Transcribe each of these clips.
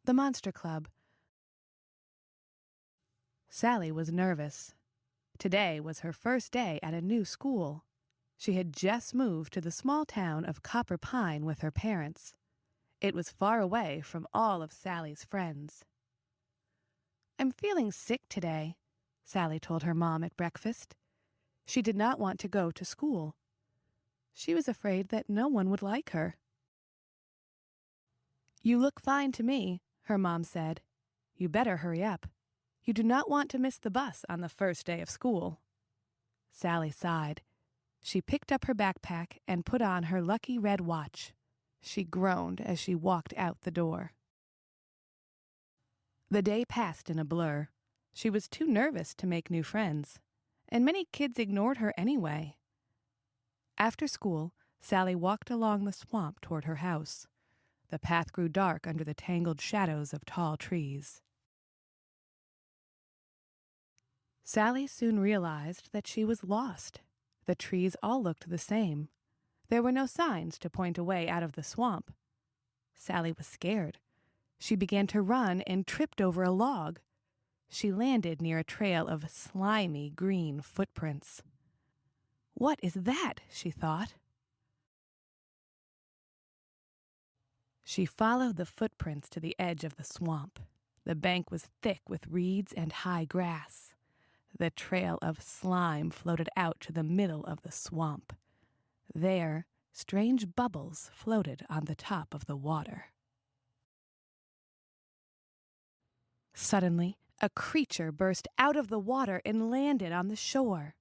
The Monster Club. Sally was nervous. Today was her first day at a new school. She had just moved to the small town of Copper Pine with her parents. It was far away from all of Sally's friends. "I'm feeling sick today," Sally told her mom at breakfast. She did not want to go to school. She was afraid that no one would like her. "You look fine to me," her mom said. "You better hurry up. You do not want to miss the bus on the first day of school." Sally sighed. She picked up her backpack and put on her lucky red watch. She groaned as she walked out the door. The day passed in a blur. She was too nervous to make new friends, and many kids ignored her anyway. After school, Sally walked along the swamp toward her house. The path grew dark under the tangled shadows of tall trees. Sally soon realized that she was lost. The trees all looked the same. There were no signs to point a way out of the swamp. Sally was scared. She began to run and tripped over a log. She landed near a trail of slimy green footprints. "What is that?" she thought. She followed the footprints to the edge of the swamp. The bank was thick with reeds and high grass. The trail of slime floated out to the middle of the swamp. There, strange bubbles floated on the top of the water. Suddenly, a creature burst out of the water and landed on the shore.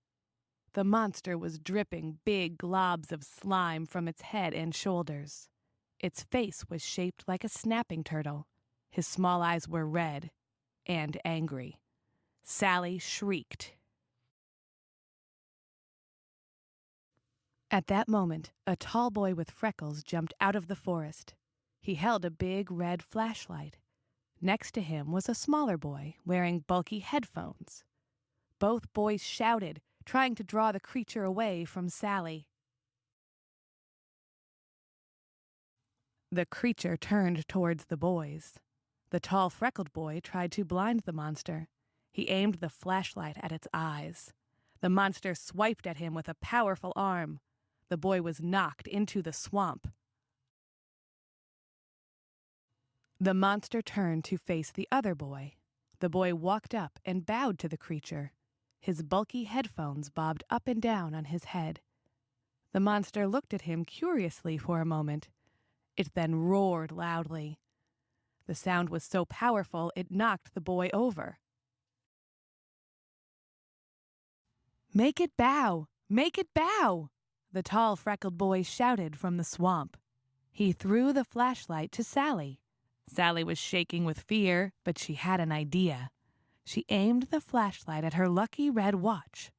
The monster was dripping big globs of slime from its head and shoulders. Its face was shaped like a snapping turtle. His small eyes were red and angry. Sally shrieked. At that moment, a tall boy with freckles jumped out of the forest. He held a big red flashlight. Next to him was a smaller boy wearing bulky headphones. Both boys shouted, trying to draw the creature away from Sally. The creature turned towards the boys. The tall freckled boy tried to blind the monster. He aimed the flashlight at its eyes. The monster swiped at him with a powerful arm. The boy was knocked into the swamp. The monster turned to face the other boy. The boy walked up and bowed to the creature. His bulky headphones bobbed up and down on his head. The monster looked at him curiously for a moment. It then roared loudly. The sound was so powerful it knocked the boy over. "Make it bow! Make it bow!" the tall freckled boy shouted from the swamp. He threw the flashlight to Sally. Sally was shaking with fear, but she had an idea. She aimed the flashlight at her lucky red watch.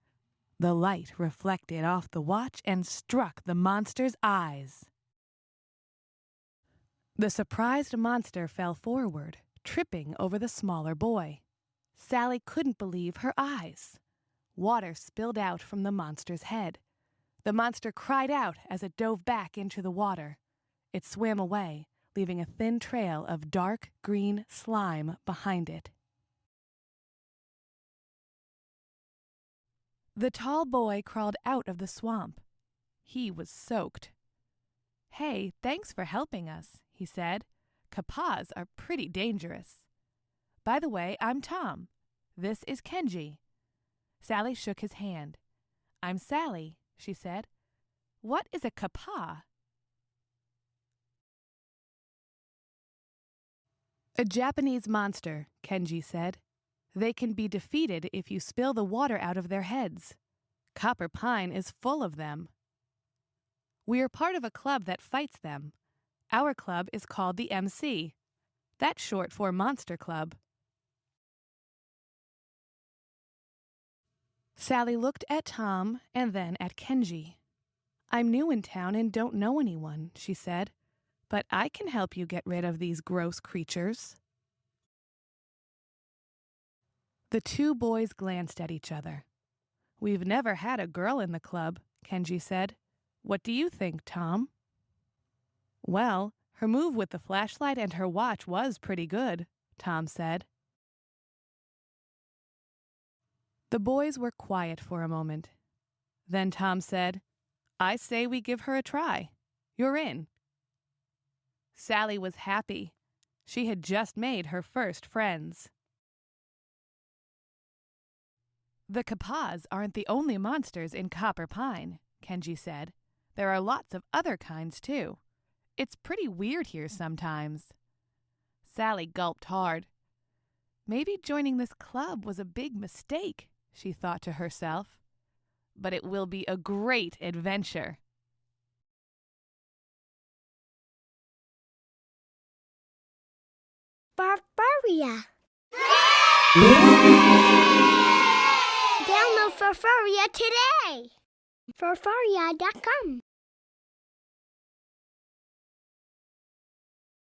The light reflected off the watch and struck the monster's eyes. The surprised monster fell forward, tripping over the smaller boy. Sally couldn't believe her eyes. Water spilled out from the monster's head. The monster cried out as it dove back into the water. It swam away, leaving a thin trail of dark green slime behind it. The tall boy crawled out of the swamp. He was soaked. "Hey, thanks for helping us," he said. "Kapas are pretty dangerous. By the way, I'm Tom. This is Kenji." Sally shook his hand. "I'm Sally," she said. "What is a kapa?" "A Japanese monster," Kenji said. "They can be defeated if you spill the water out of their heads. Copper Pine is full of them. We are part of a club that fights them. Our club is called the MC. That's short for Monster Club." Sally looked at Tom and then at Kenji. "I'm new in town and don't know anyone," she said, "but I can help you get rid of these gross creatures." The two boys glanced at each other. "We've never had a girl in the club," Kenji said. "What do you think, Tom?" "Well, Her move with the flashlight and her watch was pretty good, Tom said. The boys were quiet for a moment. Then Tom said, "I say we give her a try. You're in." Sally was happy. She had just made her first friends. "The Kapas aren't the only monsters in Copper Pine," Kenji said. "There are lots of other kinds, too. It's pretty weird here sometimes." Sally gulped hard. Maybe joining this club was a big mistake, she thought to herself. But it will be a great adventure. FarFaria. Download FarFaria today. FarFaria.com